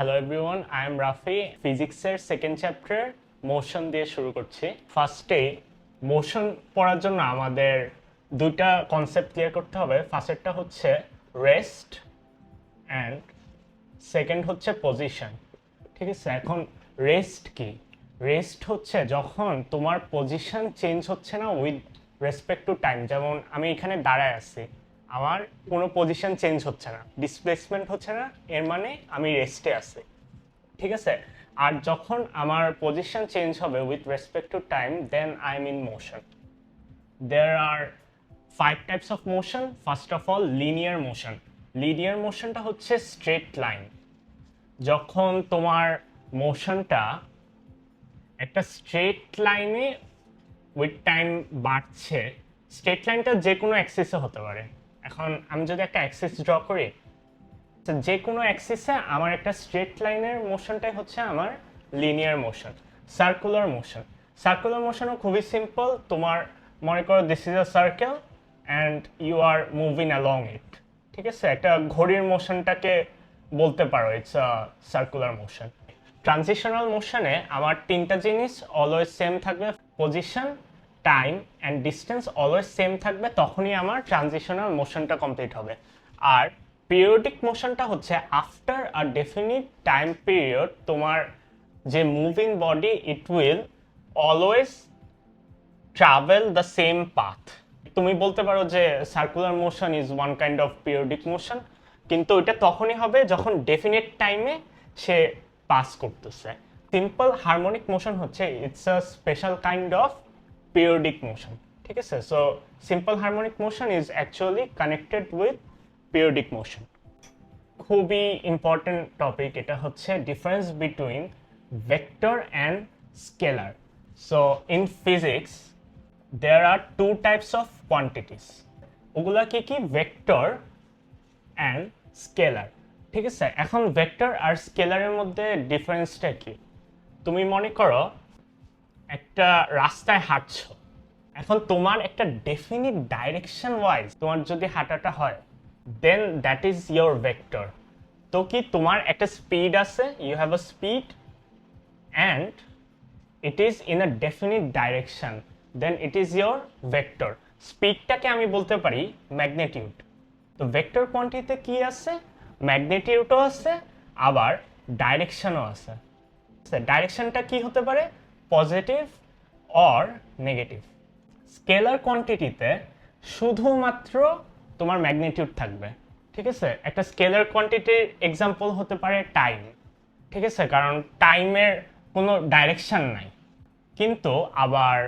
Hello everyone, I am Rafi. ফিজিক্সের second chapter motion দিয়ে শুরু করছি। ফার্স্টে মোশন পড়ার জন্য আমাদের দুইটা কনসেপ্ট ক্লিয়ার করতে হবে। ফার্স্টেরটা হচ্ছে রেস্ট অ্যান্ড সেকেন্ড হচ্ছে পজিশন। ঠিক আছে, এখন রেস্ট কি? রেস্ট হচ্ছে যখন তোমার পজিশন চেঞ্জ হচ্ছে না উইথ রেসপেক্ট টু টাইম। যেমন আমি এখানে দাঁড়ায় আছি, আমার কোনো পজিশন চেঞ্জ হচ্ছে না, ডিসপ্লেসমেন্ট হচ্ছে না, এর মানে আমি রেস্টে আছি। ঠিক আছে, আর যখন আমার পজিশন চেঞ্জ হবে with respect to time, then I am in motion. There are 5 types of motion. First of all, linear motion. Linear motionটা হচ্ছে স্ট্রেট লাইন। যখন তোমার মোশনটা একটা স্ট্রেট লাইনে উইথ টাইম বাড়ছে, স্ট্রেট লাইনটা যে কোনো অ্যাক্সিসে হতে পারে। এখন আমি যদি একটা অ্যাক্সিস ড্র করি, যে কোনো অ্যাক্সিসে আমার একটা স্ট্রেট লাইনের মোশনটাই হচ্ছে আমার linear motion. Circular motion, circular মোশনও খুবই সিম্পল। তোমার মনে করো this is a circle and you are moving along it. ঠিক আছে, একটা ঘড়ির মোশনটাকে বলতে পারো it's a circular motion. Transitional মোশনে আমার তিনটা জিনিস অলওয়েজ সেম থাকবে, position, time and distance always same থাকবে, তখনই আমার ট্রানজিশনাল মোশনটা কমপ্লিট হবে। আর পিরিয়ডিক মোশনটা হচ্ছে after a definite time period তোমার যে moving body it will always travel the same path. তুমি বলতে পারো যে circular motion is one kind of periodic motion, কিন্তু এটা তখনই হবে যখন ডেফিনিট টাইমে সে পাস করতেছে। সিম্পল হারমোনিক মোশন হচ্ছে it's a special kind of periodic motion. ঠিক আছে, so simple harmonic motion is actually connected with periodic motion. খুবই ইম্পর্টেন্ট টপিক এটা, হচ্ছে difference between vector and scalar. So in physics there are two types of quantities. ওগুলা কি কি? Vector and scalar. ঠিক আছে, এখন ভেক্টর আর স্কেলারের মধ্যে ডিফারেন্সটা কি? তুমি মনে করো একটা রাস্তায় হাঁটছো, এখন তোমার একটা ডেফিনিট ডাইরেকশন ওয়াইজ তোমার যদি হাঁটাটা হয়, then that is your vector. তো কি তোমার একটা স্পিড আছে, you have a speed and it is in a definite direction, then it is your vector. স্পিডটাকে আমি বলতে পারি ম্যাগনিটিউড। তো ভেক্টর কোয়ান্টিটিতে কি আছে? ম্যাগনিটিউডও আছে, আবার ডাইরেকশনও আছে। ডাইরেকশনটা কি হতে পারে? Positive or negative. স্কেলার কোয়ান্টিটিতে শুধুমাত্র তোমার ম্যাগনিটিউড থাকবে। ঠিক আছে, একটা স্কেলার কোয়ান্টিটির এক্সাম্পল হতে পারে টাইম। ঠিক আছে, কারণ টাইমের কোনো ডাইরেকশন নাই। কিন্তু আবার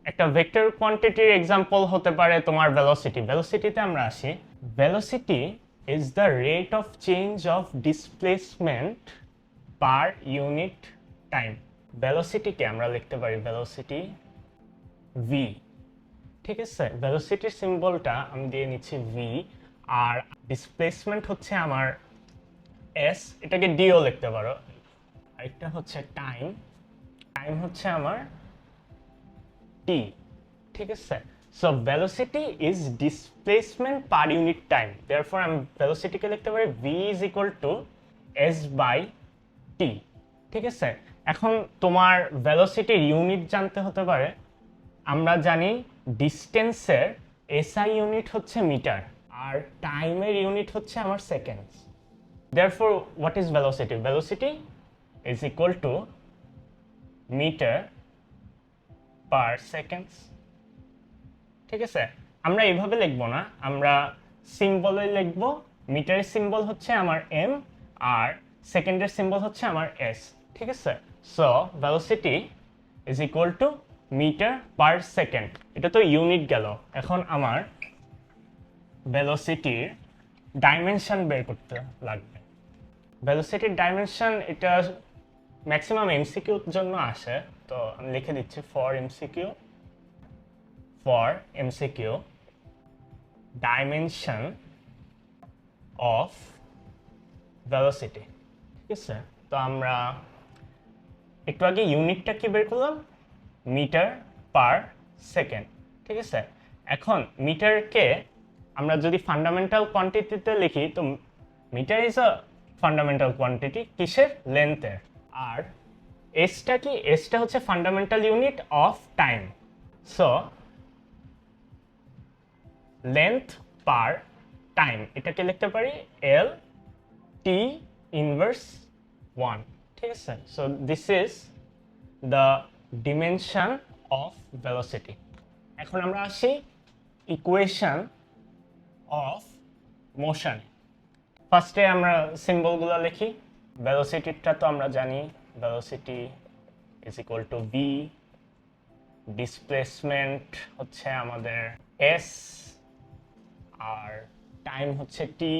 একটা ভেক্টর কোয়ান্টিটির এক্সাম্পল হতে পারে তোমার ভেলোসিটি। ভেলোসিটিতে আমরা আসি, velocity is the rate of change of displacement per unit time. ভেলোসিটিকে আমরা লিখতে পারি ভেলোসিটি ভি। ঠিক আছে, ভেলোসিটির সিম্বলটা আমি দিয়ে নিচ্ছি ভি, আর ডিসপ্লেসমেন্ট হচ্ছে আমার এস, এটাকে ডিও লিখতে পারো। আরেকটা হচ্ছে টাইম, টাইম হচ্ছে আমার টি। ঠিক আছে, so velocity is displacement per unit time, therefore আমি ভেলোসিটিকে লিখতে পারি V is equal to S by T. ঠিক আছে, এখন তোমার ভেলোসিটির ইউনিট জানতে হতে পারে। আমরা জানি ডিস্টেন্সের এসআই ইউনিট হচ্ছে মিটার, আর টাইমের ইউনিট হচ্ছে আমার seconds. Therefore what is velocity? Velocity is equal to meter per seconds. ঠিক আছে, আমরা এইভাবে লিখবো না, আমরা সিম্বলে লিখবো। মিটারের সিম্বল হচ্ছে আমার এম, আর সেকেন্ডের সিম্বল হচ্ছে আমার এস। ঠিক আছে, so velocity is equal to metre per second. এটা তো ইউনিট গেল। এখন আমার ভেলোসিটির ডাইমেনশন বের করতে লাগবে। ভেলোসিটির ডাইমেনশন এটা ম্যাক্সিমাম এমসিকিউর জন্য আসে, তো আমি লিখে দিচ্ছি for MCQ dimension of velocity. ঠিক আছে, তো আমরা একটু আগে ইউনিটটা কি বের করলাম? Metre per second. ঠিক আছে, এখন মিটারকে আমরা যদি ফান্ডামেন্টাল কোয়ান্টিটিতে লিখি, তো metre is a fundamental quantity কিসের? লেন্থের। আর এসটা কি? এসটা হচ্ছে fundamental unit of time. So length per time, এটাকে লিখতে পারি এল টি ইনভার্স 1। ঠিক আছে, so this is the dimension of velocity. এখন আমরা আসি ইকুয়েশন অফ মোশন। ফার্স্টে আমরা সিম্বলগুলো লিখি। ভেলোসিটিটা তো আমরা জানি, velocity is equal to V, displacement হচ্ছে আমাদের এস, আর টাইম হচ্ছে টি।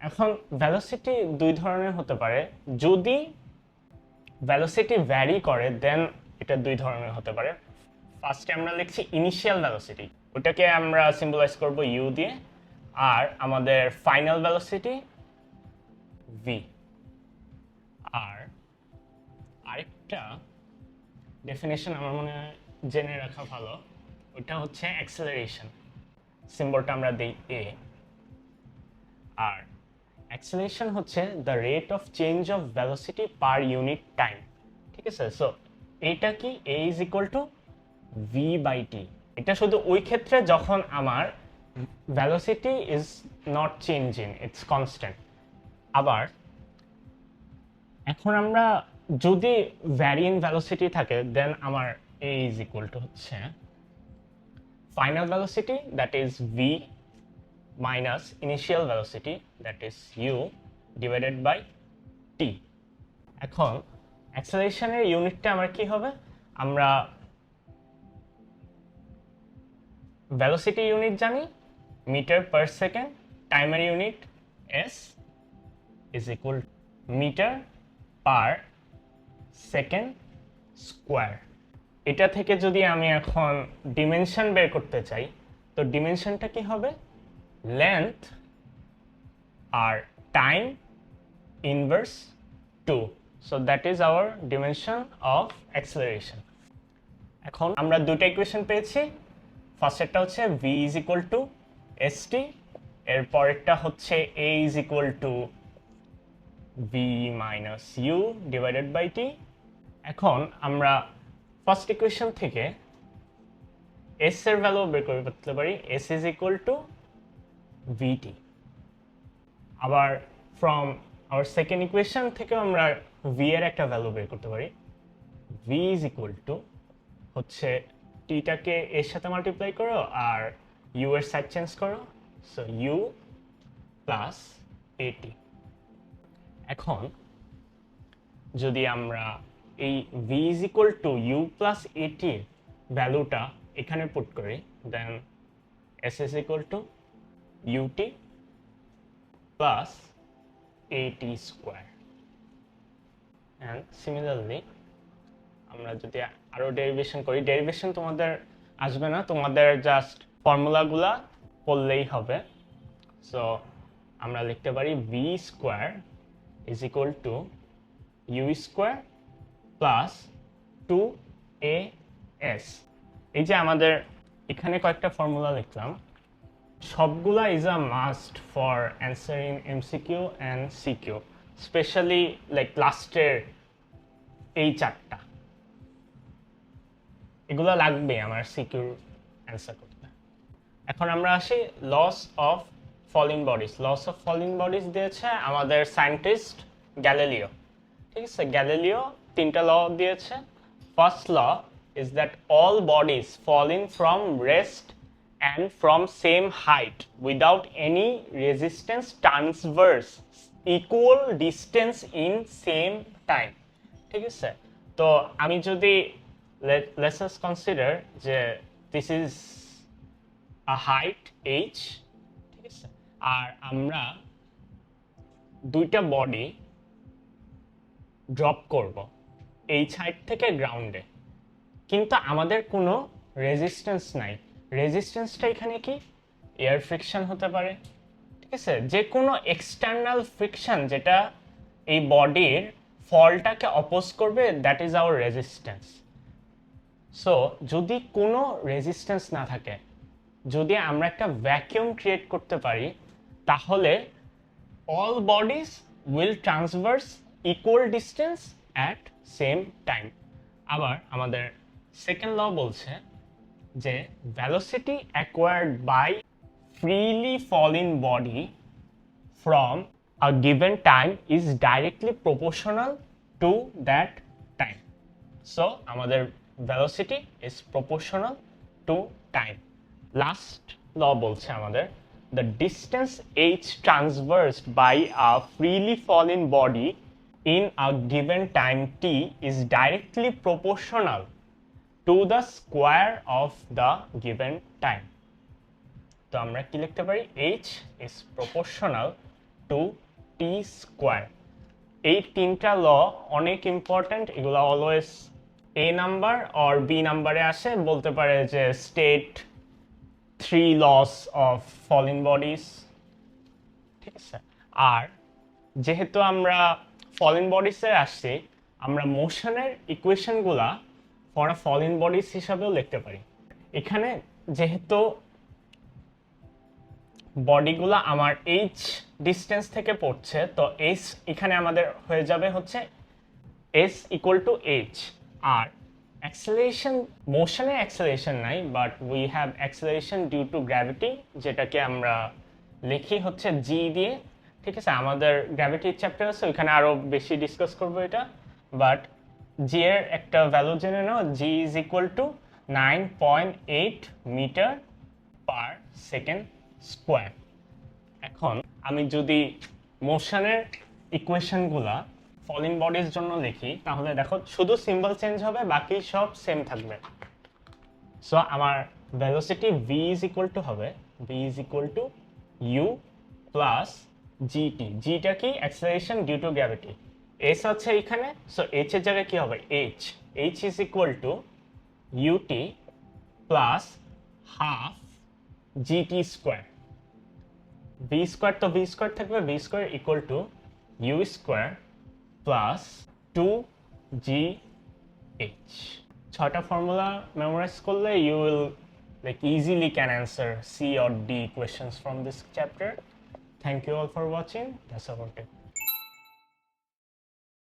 এখন ভেলোসিটি দুই ধরনের হতে পারে। যদি ভেলোসিটি ভ্যারি করে দেন এটা দুই ধরনের হতে পারে। ফার্স্টে আমরা লিখছি ইনিশিয়াল ভেলোসিটি, ওটাকে আমরা সিম্বলাইজ করব ইউ দিয়ে, আর আমাদের ফাইনাল ভেলোসিটি ভি। আর আরেকটা ডেফিনেশন আমার মনে হয় জেনে রাখা ভালো, ওটা হচ্ছে অ্যাক্সেলারেশন। সিম্বলটা আমরা দিই এ। আর অ্যাক্সেলারেশন হচ্ছে the rate of change of velocity per unit time. ঠিক আছে, সো এটা কি? A is equal to V by T. এটা শুধু ওই ক্ষেত্রে যখন আমার velocity is not changing, it's constant. আবার এখন আমরা যদি ভ্যারিয়েন ভেলোসিটি থাকে দেন আমার এ ইজ ইকুয়াল টু হচ্ছে final velocity that is V minus initial velocity that is U divided by T. এখন অ্যাক্সেলারেশনের ইউনিটটা আমার কি হবে? আমরা ভেলোসিটি ইউনিট জানি মিটার পার সেকেন্ড, টাইমের unit s is equal metre per second square. এটা থেকে যদি আমি এখন ডিমেনশন বের করতে চাই, তো ডিমেনশনটা কি হবে? লেন্থ আর time inverse 2। So that is our dimension of acceleration. এখন আমরা দুটো ইকুয়েশন পেয়েছি। ফার্স্টেরটা হচ্ছে v is equal to S T, এর পরেরটা হচ্ছে a is equal to v minus U divided by T. এখন আমরা ফার্স্ট ইকুয়েশন থেকে s এর ভ্যালু বের করে ফেলতে পারি, s is equal to vt। আবার ফ্রম আওয়ার সেকেন্ড ইকুয়েশন থেকে আমরা v এর একটা ভ্যালু বের করতে পারি, v ইজ ইকুয়াল টু হচ্ছে টিটাকে এর সাথে মাল্টিপ্লাই করো আর ইউ এর সাইড চেঞ্জ করো, সো ইউ প্লাস এটি। এখন যদি আমরা এই v is equal to you plus এটির ভ্যালুটা এখানে পুট করি, then s is equal to UT plus at square. And similarly আমরা যদি আরো ডেরিভেশন করি, ডেরিভেশন তোমাদের আসবে না, তোমাদের জাস্ট ফর্মুলাগুলা পড়লেই হবে। সো আমরা লিখতে পারি v square is equal to you square plus 2as। এই যে আমাদের এখানে কয়েকটা ফর্মুলা লিখলাম, সবগুলা is a must for answering MCQ and CQ, specially like লাস্টের এই চারটা, এগুলো লাগবে আমার সিকিউর অ্যান্সার করতে। এখন আমরা আসি laws of falling bodies. Laws of falling bodies দিয়েছে আমাদের সায়েন্টিস্ট গ্যালিলিও। ঠিক আছে, গ্যালিলিও তিনটা ল দিয়েছে। First law is that all bodies falling from rest and from same height without any resistance transverse equal distance in same time। ঠিক আছে, তো আমি যদি let's us consider যে this is a height h, ঠিক আছে, আর আমরা দুইটা বডি ড্রপ করব h হাইট থেকে গ্রাউন্ডে, কিন্তু আমাদের কোনো রেজিস্ট্যান্স নাই। রেজিস্ট্যান্সটা এখানে কি? এয়ার ফ্রিকশন হতে পারে, ঠিক আছে, যে কোনো এক্সটার্নাল ফ্রিকশন যেটা এই বডির ফলটাকে অপোজ করবে, that is hour resistance. So যদি কোনো রেজিস্ট্যান্স না থাকে, যদি আমরা একটা ভ্যাকিউম ক্রিয়েট করতে পারি, তাহলে all bodies will traverse equal distance at same time. আবার আমাদের সেকেন্ড ল বলছে যে velocity acquired by freely falling body from a given time is directly proportional to that time. So আমাদের velocity is proportional to time. Last law বলছে আমাদের the distance h traversed by a freely falling body in a given time t is directly proportional to the square of the given time. তো আমরা কি লিখতে পারি h is proportional to t square. এই তিনটা ল অনেক ইম্পর্ট্যান্ট, এগুলো always A number or B নাম্বারে আসে, বলতে পারে যে state 3 laws of falling bodies, ঠিক আছে। আর যেহেতু আমরা ফলিং বডিসে আসছি, আমরা মোশনের ইকুয়েশনগুলা ফর আ ফলিং বডিস হিসাবেও লিখতে পারি। এখানে যেহেতু বডিগুলা আমার এইচ ডিস্টেন্স থেকে পড়ছে, তো এস এখানে আমাদের হয়ে যাবে হচ্ছে এস ইকুয়াল টু এইচ। আর অ্যাক্সেলারেশন, মোশনে অ্যাক্সেলারেশন নাই, but we have acceleration due to gravity, যেটাকে আমরা লিখি হচ্ছে জি দিয়ে, ঠিক আছে। আমাদের গ্র্যাভিটির চ্যাপ্টার আছে, ওইখানে আরও বেশি ডিসকাস করবো এটা, বাট জি এর একটা ভ্যালু জেনে নাও, G is equal to 9.8 metre per second square. এখন আমি যদি মোশনের ইকুয়েশনগুলা ফলিং বডির জন্য লিখি, তাহলে দেখো শুধু সিম্বল চেঞ্জ হবে, বাকি সব সেম থাকবে। সো আমার velocity V is equal to হবে V is equal to you plus GT. জিটা কি? Acceleration due to gravity. S আছে এখানে, সো এইচ এর জায়গায় কি হবে? H. H is equal to UT plus half GT square. V square তো ভি স্কোয়ার থাকবে, V square equal to you square plus 2gh। 6টা ফর্মুলা মেমোরাইজ করলে you will like easily can answer C or D questions from this chapter. Thank you all for watching. That's about it.